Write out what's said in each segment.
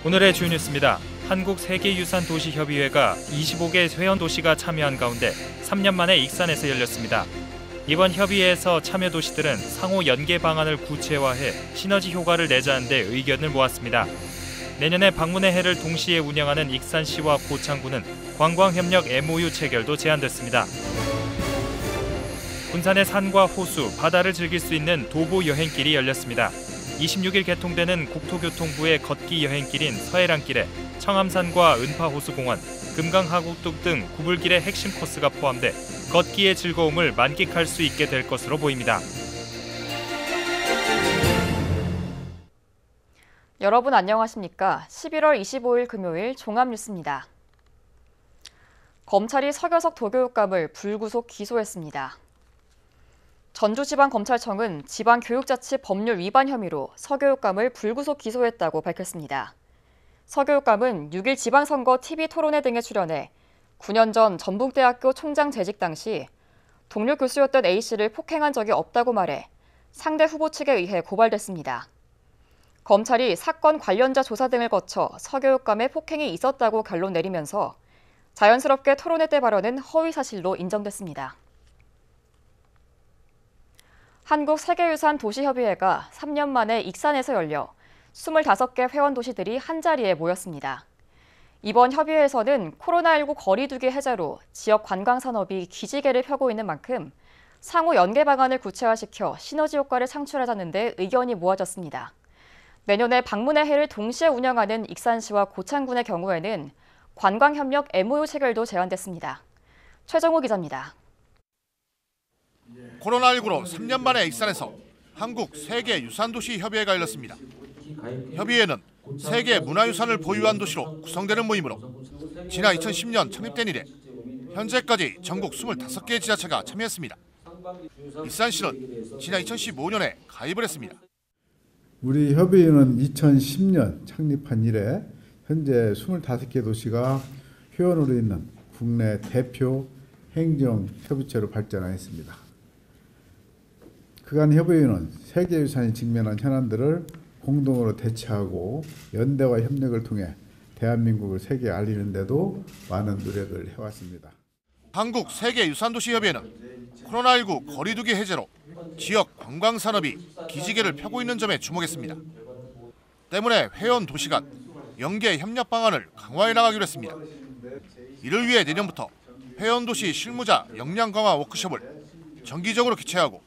오늘의 주요 뉴스입니다. 한국세계유산도시협의회가 25개 회원도시가 참여한 가운데 3년 만에 익산에서 열렸습니다. 이번 협의회에서 참여 도시들은 상호 연계 방안을 구체화해 시너지 효과를 내자는 데 의견을 모았습니다. 내년에 방문의 해를 동시에 운영하는 익산시와 고창군은 관광협력 MOU 체결도 제안됐습니다. 군산의 산과 호수, 바다를 즐길 수 있는 도보 여행길이 열렸습니다. 26일 개통되는 국토교통부의 걷기 여행길인 서해랑길에 청암산과 은파호수공원, 금강하구뚝 등 구불길의 핵심 코스가 포함돼 걷기의 즐거움을 만끽할 수 있게 될 것으로 보입니다. 여러분 안녕하십니까? 11월 25일 금요일 종합뉴스입니다. 검찰이 서교석 도교육감을 불구속 기소했습니다. 전주지방검찰청은 지방교육자치 법률 위반 혐의로 서교육감을 불구속 기소했다고 밝혔습니다. 서교육감은 6일 지방선거 TV토론회 등에 출연해 9년 전 전북대학교 총장 재직 당시 동료 교수였던 A씨를 폭행한 적이 없다고 말해 상대 후보 측에 의해 고발됐습니다. 검찰이 사건 관련자 조사 등을 거쳐 서교육감의 폭행이 있었다고 결론 내리면서 자연스럽게 토론회 때 발언은 허위사실로 인정됐습니다. 한국세계유산도시협의회가 3년 만에 익산에서 열려 25개 회원 도시들이 한자리에 모였습니다. 이번 협의회에서는 코로나19 거리두기 해제로 지역 관광산업이 기지개를 펴고 있는 만큼 상호 연계 방안을 구체화시켜 시너지 효과를 창출하자는 데 의견이 모아졌습니다. 내년에 방문의 해를 동시에 운영하는 익산시와 고창군의 경우에는 관광협력 MOU 체결도 제안됐습니다. 최정호 기자입니다. 코로나19로 3년 만에 익산에서 한국세계유산도시협의회가 열렸습니다. 협의회는 세계 문화유산을 보유한 도시로 구성되는 모임으로 지난 2010년 창립된 이래 현재까지 전국 25개 지자체가 참여했습니다. 익산시는 지난 2015년에 가입을 했습니다. 우리 협의회는 2010년 창립한 이래 현재 25개 도시가 회원으로 있는 국내 대표 행정협의체로 발전하였습니다. 그간 협의회는 세계유산이 직면한 현안들을 공동으로 대처하고 연대와 협력을 통해 대한민국을 세계에 알리는 데도 많은 노력을 해왔습니다. 한국세계유산도시협의회는 코로나19 거리두기 해제로 지역 관광산업이 기지개를 펴고 있는 점에 주목했습니다. 때문에 회원 도시 간 연계 협력 방안을 강화해 나가기로 했습니다. 이를 위해 내년부터 회원 도시 실무자 역량 강화 워크숍을 정기적으로 개최하고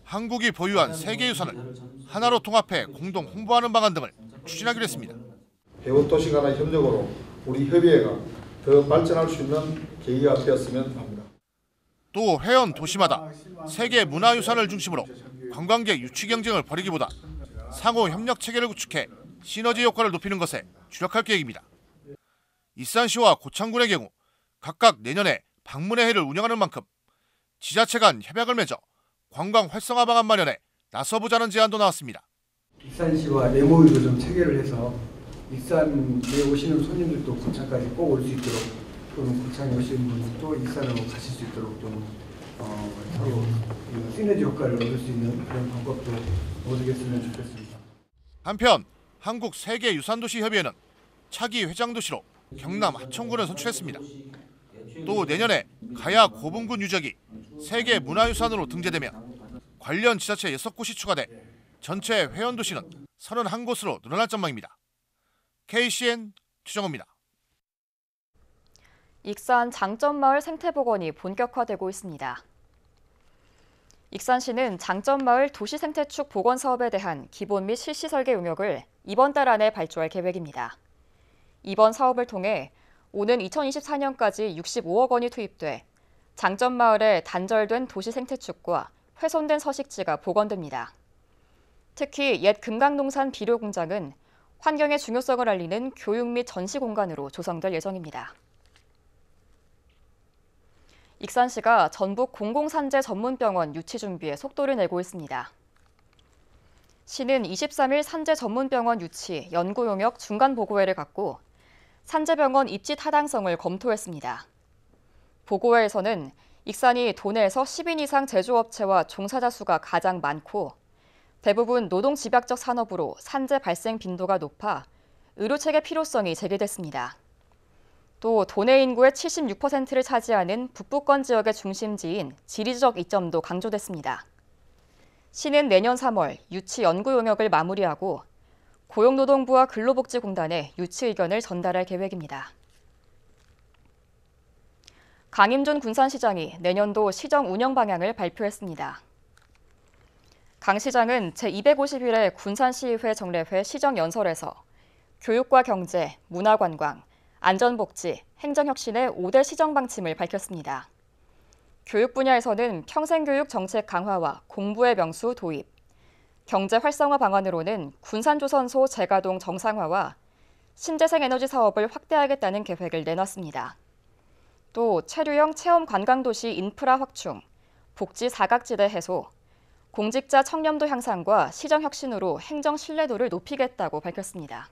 한국이 보유한 세계유산을 하나로 통합해 공동 홍보하는 방안 등을 추진하기로 했습니다. 회원 도시 간의 협력으로 우리 협의회가 더 발전할 수 있는 계기가 되었으면 합니다. 또 회원 도시마다 세계 문화유산을 중심으로 관광객 유치 경쟁을 벌이기보다 상호 협력 체계를 구축해 시너지 효과를 높이는 것에 주력할 계획입니다. 익산시와 고창군의 경우 각각 내년에 방문의 해를 운영하는 만큼 지자체 간 협약을 맺어 관광 활성화 방안 마련에 나서보자는 제안도 나왔습니다. 익산시와 MOU도 좀 체결을 해서 익산에 오시는 손님들도 고창까지 꼭 올 수 있도록 또는 고창에 오시는 분들도 익산으로 가실 수 있도록 좀 서로 시너지 효과를 얻을 수 있는 그런 방법도 모색했으면 좋겠습니다. 한편 한국세계유산도시협의회는 차기 회장도시로 경남 하천군을 선출했습니다. 또 내년에 가야 고분군 유적이 세계 문화유산으로 등재되면 관련 지자체 6곳이 추가돼 전체 회원도시는 31곳으로 늘어날 전망입니다. KCN 최정호입니다. 익산 장점마을 생태복원이 본격화되고 있습니다. 익산시는 장점마을 도시생태축 복원 사업에 대한 기본 및 실시 설계 용역을 이번 달 안에 발주할 계획입니다. 이번 사업을 통해 오는 2024년까지 65억 원이 투입돼 장점마을의 단절된 도시생태축과 훼손된 서식지가 복원됩니다. 특히 옛 금강농산 비료공장은 환경의 중요성을 알리는 교육 및 전시 공간으로 조성될 예정입니다. 익산시가 전북 공공산재 전문병원 유치 준비에 속도를 내고 있습니다. 시는 23일 산재 전문병원 유치 연구 용역 중간 보고회를 갖고 산재병원 입지 타당성을 검토했습니다. 보고회에서는 익산이 도내에서 10인 이상 제조업체와 종사자 수가 가장 많고 대부분 노동집약적 산업으로 산재 발생 빈도가 높아 의료체계 필요성이 제기됐습니다. 또 도내 인구의 76%를 차지하는 북부권 지역의 중심지인 지리적 이점도 강조됐습니다. 시는 내년 3월 유치 연구 용역을 마무리하고 고용노동부와 근로복지공단에 유치 의견을 전달할 계획입니다. 강임준 군산시장이 내년도 시정 운영 방향을 발표했습니다. 강 시장은 제251회 군산시의회 정례회 시정연설에서 교육과 경제, 문화관광, 안전복지, 행정혁신의 5대 시정 방침을 밝혔습니다. 교육 분야에서는 평생교육 정책 강화와 공부의 명수 도입, 경제 활성화 방안으로는 군산조선소 재가동 정상화와 신재생 에너지 사업을 확대하겠다는 계획을 내놨습니다. 또 체류형 체험 관광도시 인프라 확충, 복지 사각지대 해소, 공직자 청렴도 향상과 시정 혁신으로 행정 신뢰도를 높이겠다고 밝혔습니다.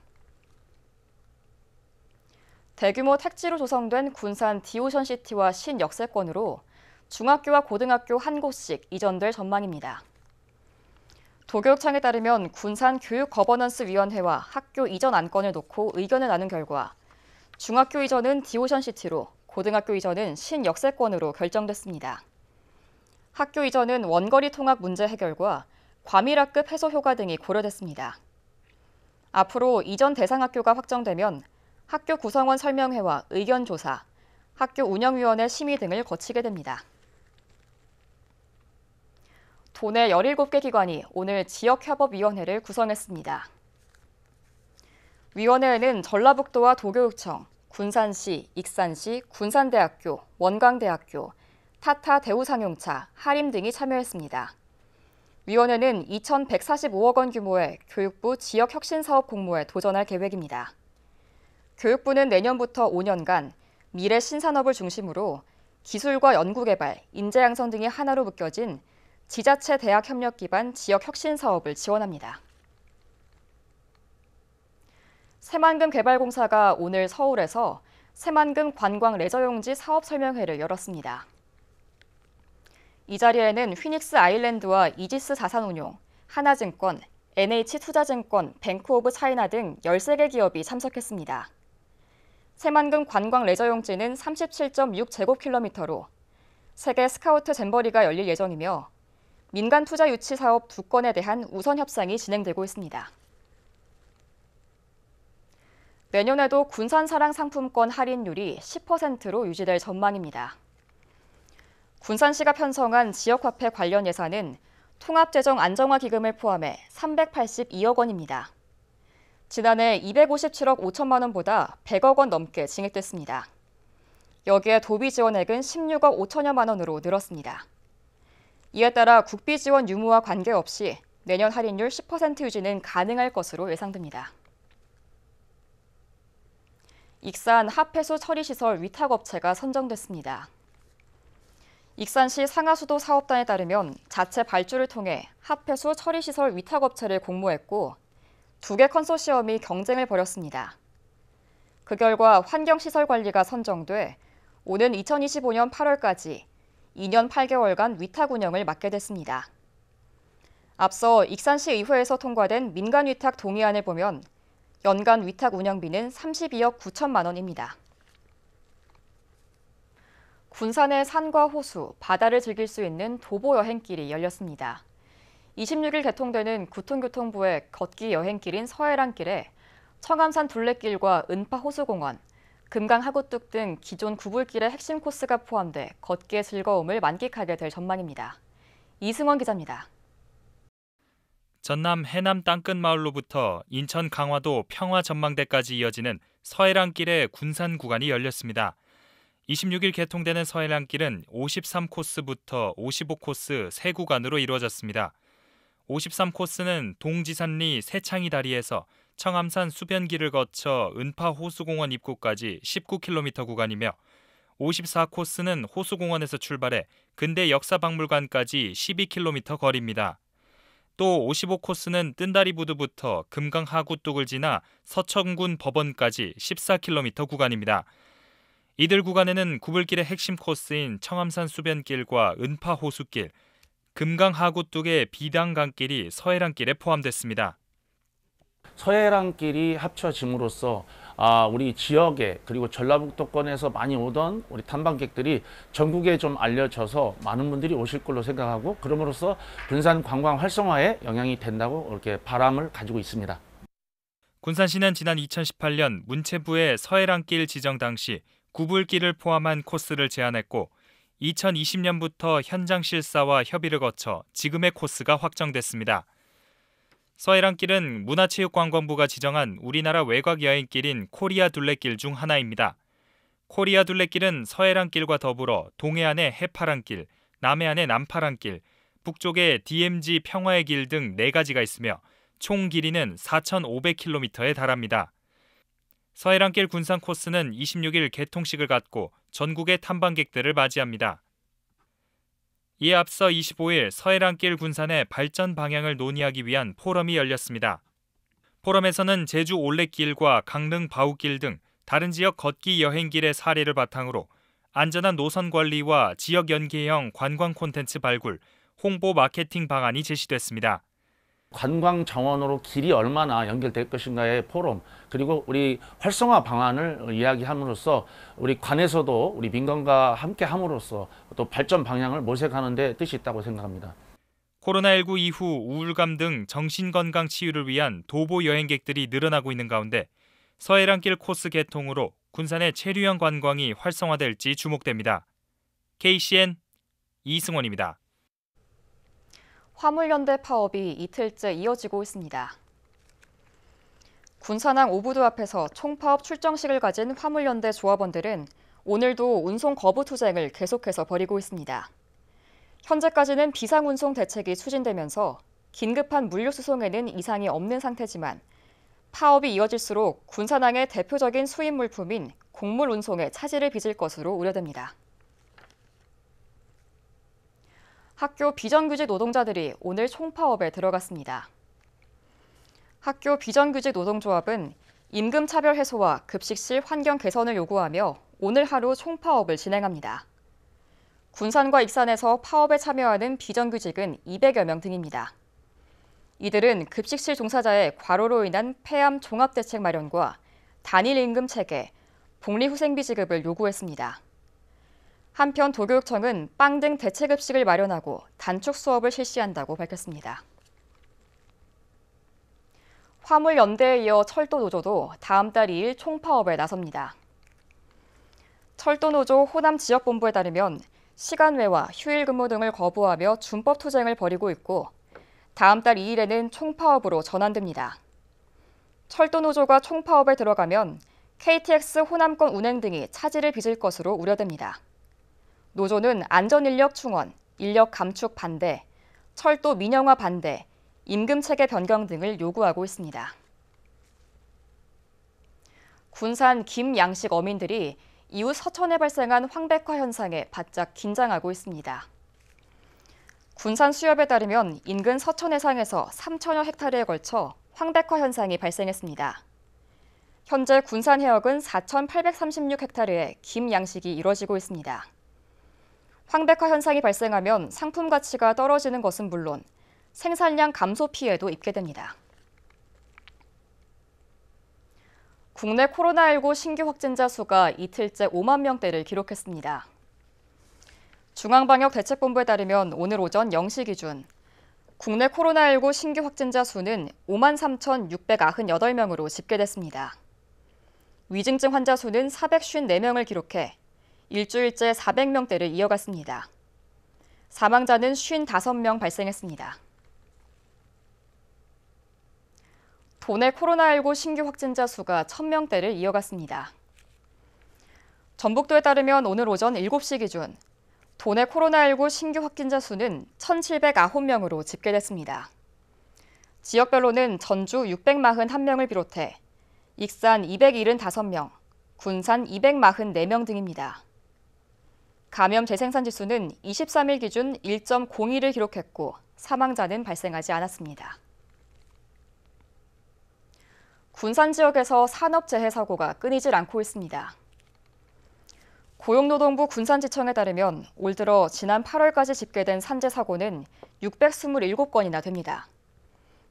대규모 택지로 조성된 군산 디오션시티와 신역세권으로 중학교와 고등학교 한 곳씩 이전될 전망입니다. 도교육청에 따르면 군산 교육거버넌스위원회와 학교 이전 안건을 놓고 의견을 나눈 결과 중학교 이전은 디오션시티로, 고등학교 이전은 신역세권으로 결정됐습니다. 학교 이전은 원거리 통학 문제 해결과 과밀학급 해소 효과 등이 고려됐습니다. 앞으로 이전 대상 학교가 확정되면 학교 구성원 설명회와 의견 조사, 학교 운영위원회 심의 등을 거치게 됩니다. 도내 17개 기관이 오늘 지역협업위원회를 구성했습니다. 위원회에는 전라북도와 도교육청, 군산시, 익산시, 군산대학교, 원광대학교, 타타 대우상용차, 하림 등이 참여했습니다. 위원회는 2,145억 원 규모의 교육부 지역혁신사업 공모에 도전할 계획입니다. 교육부는 내년부터 5년간 미래 신산업을 중심으로 기술과 연구개발, 인재 양성 등이 하나로 묶여진 지자체 대학 협력 기반 지역 혁신 사업을 지원합니다. 새만금 개발공사가 오늘 서울에서 새만금 관광 레저용지 사업 설명회를 열었습니다. 이 자리에는 휘닉스 아일랜드와 이지스 자산운용, 하나증권, NH투자증권, 뱅크 오브 차이나 등 13개 기업이 참석했습니다. 새만금 관광 레저용지는 37.6제곱킬로미터로 세계 스카우트 잼버리가 열릴 예정이며 민간 투자 유치 사업 2건에 대한 우선 협상이 진행되고 있습니다. 내년에도 군산사랑 상품권 할인율이 10%로 유지될 전망입니다. 군산시가 편성한 지역화폐 관련 예산은 통합재정 안정화 기금을 포함해 382억 원입니다. 지난해 257억 5천만 원보다 100억 원 넘게 증액됐습니다. 여기에 도비 지원액은 16억 5천여만 원으로 늘었습니다. 이에 따라 국비 지원 유무와 관계없이 내년 할인율 10% 유지는 가능할 것으로 예상됩니다. 익산 합해수 처리시설 위탁업체가 선정됐습니다. 익산시 상하수도 사업단에 따르면 자체 발주를 통해 합해수 처리시설 위탁업체를 공모했고 2개 컨소시엄이 경쟁을 벌였습니다. 그 결과 환경시설관리가 선정돼 오는 2025년 8월까지 2년 8개월간 위탁 운영을 맡게 됐습니다. 앞서 익산시 의회에서 통과된 민간 위탁 동의안을 보면 연간 위탁 운영비는 32억 9천만 원입니다. 군산의 산과 호수, 바다를 즐길 수 있는 도보 여행길이 열렸습니다. 26일 개통되는 구톤교통부의 걷기 여행길인 서해랑길에 청암산 둘레길과 은파호수공원, 금강하구뚝 등 기존 구불길의 핵심 코스가 포함돼 걷기의 즐거움을 만끽하게 될 전망입니다. 이승원 기자입니다. 전남 해남 땅끝 마을로부터 인천 강화도 평화전망대까지 이어지는 서해랑길의 군산 구간이 열렸습니다. 26일 개통되는 서해랑길은 53코스부터 55코스 3구간으로 이루어졌습니다. 53코스는 동지산리 새창이 다리에서 청암산 수변길을 거쳐 은파호수공원 입구까지 19km 구간이며 54코스는 호수공원에서 출발해 근대 역사박물관까지 12km 거리입니다. 또 55코스는 뜬다리부두부터 금강하구뚝을 지나 서천군 법원까지 14km 구간입니다. 이들 구간에는 구불길의 핵심 코스인 청암산 수변길과 서해랑길이 합쳐짐으로써 우리 지역에 그리고 전라북도권에서 많이 오던 우리 탐방객들이 전국에 좀 알려져서 많은 분들이 오실 걸로 생각하고 그럼으로써 군산 관광 활성화에 영향이 된다고 이렇게 바람을 가지고 있습니다. 군산시는 지난 2018년 문체부의 서해랑길 지정 당시 구불길을 포함한 코스를 제안했고 2020년부터 현장 실사와 협의를 거쳐 지금의 코스가 확정됐습니다. 서해랑길은 문화체육관광부가 지정한 우리나라 외곽 여행길인 코리아 둘레길 중 하나입니다. 코리아 둘레길은 서해랑길과 더불어 동해안의 해파랑길, 남해안의 남파랑길, 북쪽의 DMZ 평화의 길 등 4가지가 있으며 총 길이는 4,500km에 달합니다. 서해랑길 군산 코스는 26일 개통식을 갖고 전국의 탐방객들을 맞이합니다. 이에 앞서 25일 서해랑길 군산의 발전 방향을 논의하기 위한 포럼이 열렸습니다. 포럼에서는 제주 올레길과 강릉 바우길 등 다른 지역 걷기 여행길의 사례를 바탕으로 안전한 노선 관리와 지역 연계형 관광 콘텐츠 발굴, 홍보 마케팅 방안이 제시됐습니다. 관광 정원으로 길이 얼마나 연결될 것인가의 포럼, 그리고 우리 활성화 방안을 이야기함으로써 우리 관에서도 우리 민간과 함께 함으로써 또 발전 방향을 모색하는 데 뜻이 있다고 생각합니다. 코로나19 이후 우울감 등 정신건강 치유를 위한 도보 여행객들이 늘어나고 있는 가운데 서해랑길 코스 개통으로 군산의 체류형 관광이 활성화될지 주목됩니다. KCN 이승원입니다. 화물연대 파업이 이틀째 이어지고 있습니다. 군산항 오부도 앞에서 총파업 출정식을 가진 화물연대 조합원들은 오늘도 운송 거부 투쟁을 계속해서 벌이고 있습니다. 현재까지는 비상운송 대책이 추진되면서 긴급한 물류 수송에는 이상이 없는 상태지만 파업이 이어질수록 군산항의 대표적인 수입 물품인 곡물 운송에 차질을 빚을 것으로 우려됩니다. 학교 비정규직 노동자들이 오늘 총파업에 들어갔습니다. 학교 비정규직 노동조합은 임금 차별 해소와 급식실 환경 개선을 요구하며 오늘 하루 총파업을 진행합니다. 군산과 익산에서 파업에 참여하는 비정규직은 200여 명 등입니다. 이들은 급식실 종사자의 과로로 인한 폐암 종합대책 마련과 단일 임금 체계, 복리후생비 지급을 요구했습니다. 한편 도교육청은 빵 등 대체급식을 마련하고 단축 수업을 실시한다고 밝혔습니다. 화물연대에 이어 철도노조도 다음 달 2일 총파업에 나섭니다. 철도노조 호남지역본부에 따르면 시간외와 휴일 근무 등을 거부하며 준법 투쟁을 벌이고 있고 다음 달 2일에는 총파업으로 전환됩니다. 철도노조가 총파업에 들어가면 KTX 호남권 운행 등이 차질을 빚을 것으로 우려됩니다. 노조는 안전인력 충원, 인력 감축 반대, 철도 민영화 반대, 임금 체계 변경 등을 요구하고 있습니다. 군산 김양식 어민들이 이웃 서천에 발생한 황백화 현상에 바짝 긴장하고 있습니다. 군산 수협에 따르면 인근 서천 해상에서 3천여 헥타르에 걸쳐 황백화 현상이 발생했습니다. 현재 군산 해역은 4,836헥타르의 김양식이 이뤄지고 있습니다. 황백화 현상이 발생하면 상품 가치가 떨어지는 것은 물론 생산량 감소 피해도 입게 됩니다. 국내 코로나19 신규 확진자 수가 이틀째 5만 명대를 기록했습니다. 중앙방역대책본부에 따르면 오늘 오전 0시 기준 국내 코로나19 신규 확진자 수는 5만 3,698명으로 집계됐습니다. 위중증 환자 수는 454명을 기록해 일주일째 400명대를 이어갔습니다. 사망자는 55명 발생했습니다. 도내 코로나19 신규 확진자 수가 1,000명대를 이어갔습니다. 전북도에 따르면 오늘 오전 7시 기준 도내 코로나19 신규 확진자 수는 1,709명으로 집계됐습니다. 지역별로는 전주 641명을 비롯해 익산 275명, 군산 244명 등입니다. 감염 재생산 지수는 23일 기준 1.02를 기록했고 사망자는 발생하지 않았습니다. 군산 지역에서 산업재해 사고가 끊이질 않고 있습니다. 고용노동부 군산지청에 따르면 올 들어 지난 8월까지 집계된 산재 사고는 627건이나 됩니다.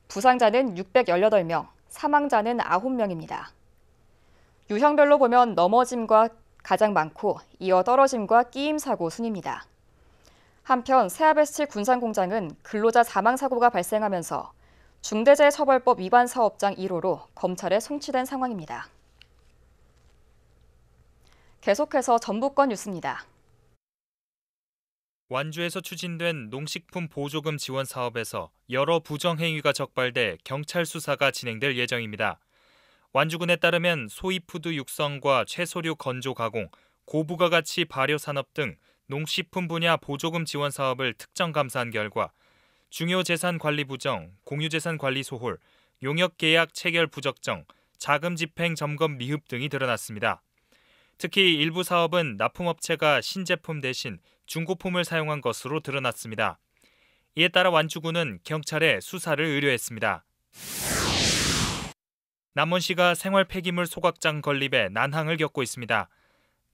부상자는 618명, 사망자는 9명입니다. 유형별로 보면 넘어짐과 가장 많고 이어 떨어짐과 끼임 사고 순입니다. 한편 새아베스칠 군산공장은 근로자 사망 사고가 발생하면서 중대재해처벌법 위반 사업장 1호로 검찰에 송치된 상황입니다. 계속해서 전북권 뉴스입니다. 완주에서 추진된 농식품 보조금 지원 사업에서 여러 부정행위가 적발돼 경찰 수사가 진행될 예정입니다. 완주군에 따르면 소이푸드 육성과 채소류 건조 가공, 고부가가치 발효 산업 등 농식품 분야 보조금 지원 사업을 특정 감사한 결과 중요재산 관리 부정, 공유재산 관리 소홀, 용역 계약 체결 부적정, 자금 집행 점검 미흡 등이 드러났습니다. 특히 일부 사업은 납품업체가 신제품 대신 중고품을 사용한 것으로 드러났습니다. 이에 따라 완주군은 경찰에 수사를 의뢰했습니다. 남원시가 생활 폐기물 소각장 건립에 난항을 겪고 있습니다.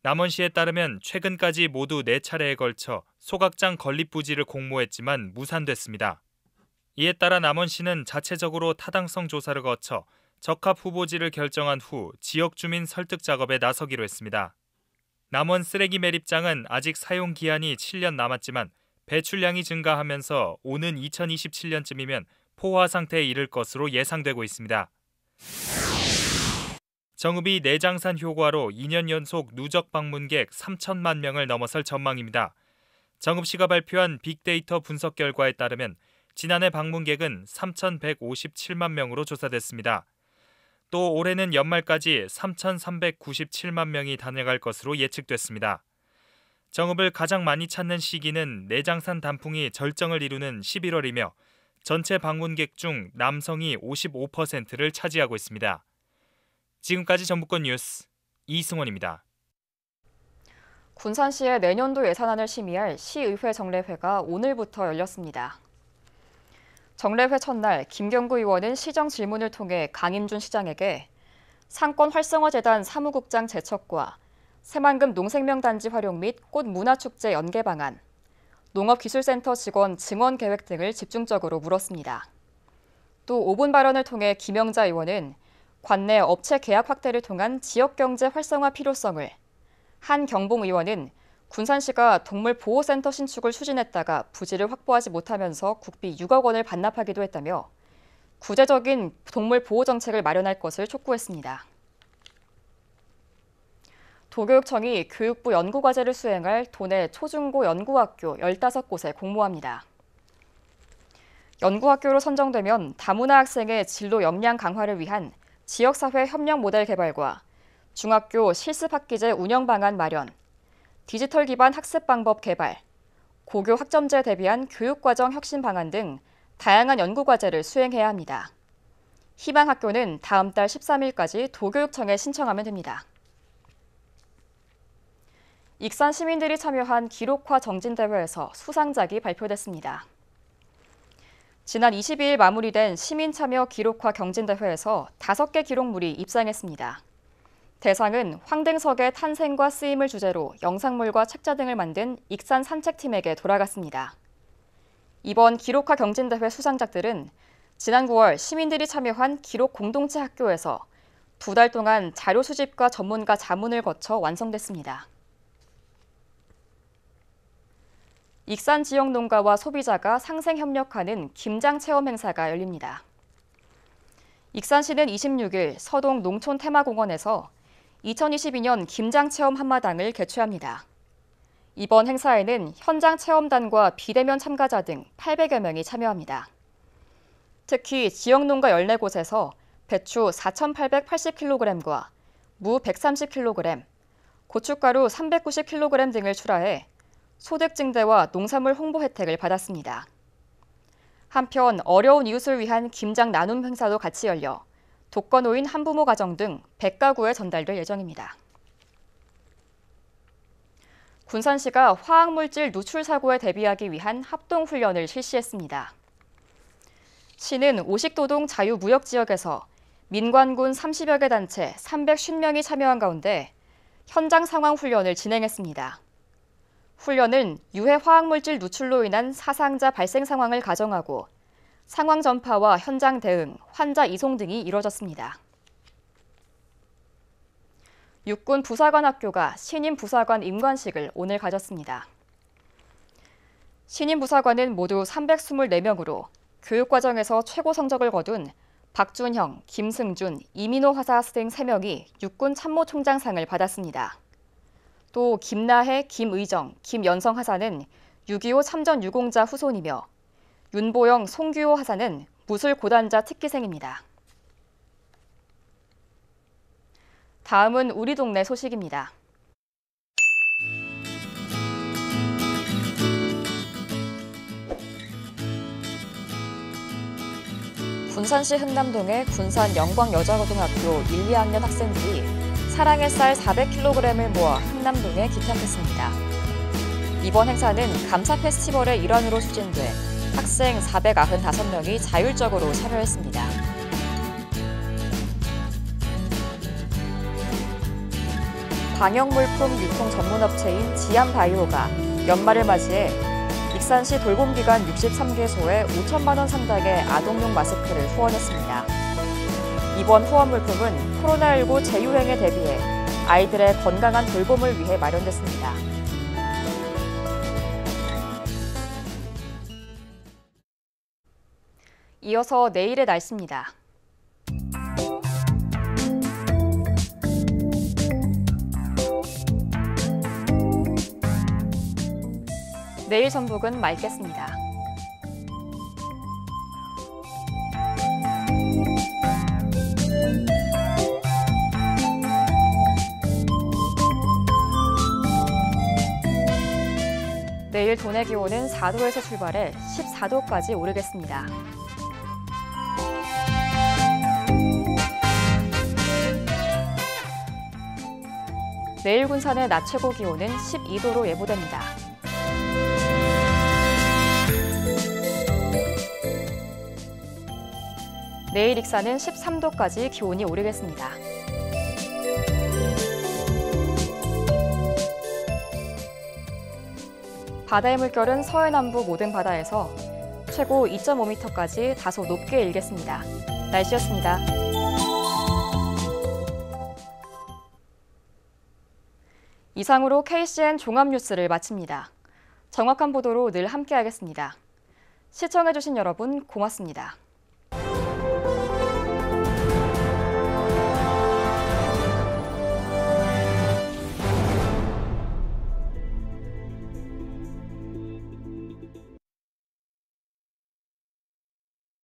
남원시에 따르면 최근까지 모두 4차례에 걸쳐 소각장 건립 부지를 공모했지만 무산됐습니다. 이에 따라 남원시는 자체적으로 타당성 조사를 거쳐 적합 후보지를 결정한 후 지역 주민 설득 작업에 나서기로 했습니다. 남원 쓰레기 매립장은 아직 사용 기한이 7년 남았지만 배출량이 증가하면서 오는 2027년쯤이면 포화 상태에 이를 것으로 예상되고 있습니다. 정읍이 내장산 효과로 2년 연속 누적 방문객 3천만 명을 넘어설 전망입니다. 정읍시가 발표한 빅데이터 분석 결과에 따르면 지난해 방문객은 3,157만 명으로 조사됐습니다. 또 올해는 연말까지 3,397만 명이 다녀갈 것으로 예측됐습니다. 정읍을 가장 많이 찾는 시기는 내장산 단풍이 절정을 이루는 11월이며 전체 방문객 중 남성이 55%를 차지하고 있습니다. 지금까지 전북권 뉴스 이승원입니다. 군산시의 내년도 예산안을 심의할 시의회 정례회가 오늘부터 열렸습니다. 정례회 첫날 김경구 의원은 시정 질문을 통해 강임준 시장에게 상권 활성화 재단 사무국장 제척과 새만금 농생명단지 활용 및 꽃문화축제 연계 방안, 농업기술센터 직원 증원 계획 등을 집중적으로 물었습니다. 또 5분 발언을 통해 김영자 의원은 관내 업체 계약 확대를 통한 지역경제 활성화 필요성을, 한경봉 의원은 군산시가 동물보호센터 신축을 추진했다가 부지를 확보하지 못하면서 국비 6억 원을 반납하기도 했다며 구체적인 동물보호 정책을 마련할 것을 촉구했습니다. 도교육청이 교육부 연구과제를 수행할 도내 초중고 연구학교 15곳에 공모합니다. 연구학교로 선정되면 다문화 학생의 진로 역량 강화를 위한 지역사회 협력 모델 개발과 중학교 실습학기제 운영 방안 마련, 디지털 기반 학습 방법 개발, 고교 학점제에 대비한 교육과정 혁신 방안 등 다양한 연구과제를 수행해야 합니다. 희망학교는 다음 달 13일까지 도교육청에 신청하면 됩니다. 익산 시민들이 참여한 기록화 정진대회에서 수상작이 발표됐습니다. 지난 22일 마무리된 시민참여 기록화 경진대회에서 5개 기록물이 입상했습니다. 대상은 황등석의 탄생과 쓰임을 주제로 영상물과 책자 등을 만든 익산 산책팀에게 돌아갔습니다. 이번 기록화 경진대회 수상작들은 지난 9월 시민들이 참여한 기록 공동체 학교에서 2달 동안 자료 수집과 전문가 자문을 거쳐 완성됐습니다. 익산 지역 농가와 소비자가 상생 협력하는 김장 체험 행사가 열립니다. 익산시는 26일 서동 농촌 테마공원에서 2022년 김장 체험 한마당을 개최합니다. 이번 행사에는 현장 체험단과 비대면 참가자 등 800여 명이 참여합니다. 특히 지역 농가 14곳에서 배추 4,880kg과 무 130kg, 고춧가루 390kg 등을 출하해 소득 증대와 농산물 홍보 혜택을 받았습니다. 한편 어려운 이웃을 위한 김장 나눔 행사도 같이 열려 독거노인 한부모 가정 등 100가구에 전달될 예정입니다. 군산시가 화학물질 누출 사고에 대비하기 위한 합동훈련을 실시했습니다. 시는 오식도동 자유무역지역에서 민관군 30여 개 단체 350명이 참여한 가운데 현장 상황 훈련을 진행했습니다. 훈련은 유해 화학물질 누출로 인한 사상자 발생 상황을 가정하고 상황 전파와 현장 대응, 환자 이송 등이 이뤄졌습니다. 육군 부사관 학교가 신임 부사관 임관식을 오늘 가졌습니다. 신임 부사관은 모두 324명으로 교육과정에서 최고 성적을 거둔 박준형, 김승준, 이민호 하사 등 3명이 육군 참모총장상을 받았습니다. 또 김나혜, 김의정, 김연성 하사는 6.25 참전 유공자 후손이며 윤보영, 송규호 하사는 무술 고단자 특기생입니다. 다음은 우리 동네 소식입니다. 군산시 흥남동의 군산 영광여자고등학교 1, 2학년 학생들이 사랑의 쌀 400kg을 모아 흥남동에 기탁했습니다. 이번 행사는 감사 페스티벌의 일환으로 추진돼 학생 495명이 자율적으로 참여했습니다. 방역물품 유통 전문업체인 지암바이오가 연말을 맞이해 익산시 돌봄기관 63개소에 5천만 원 상당의 아동용 마스크를 후원했습니다. 이번 후원 물품은 코로나19 재유행에 대비해 아이들의 건강한 돌봄을 위해 마련됐습니다. 이어서 내일의 날씨입니다. 내일 전북은 맑겠습니다. 내일 도내 기온은 4도에서 출발해 14도까지 오르겠습니다. 내일 군산의 낮 최고 기온은 12도로 예보됩니다. 내일 익산은 13도까지 기온이 오르겠습니다. 바다의 물결은 서해남부 모든 바다에서 최고 2.5m까지 다소 높게 일겠습니다. 날씨였습니다. 이상으로 KCN 종합뉴스를 마칩니다. 정확한 보도로 늘 함께하겠습니다. 시청해주신 여러분 고맙습니다.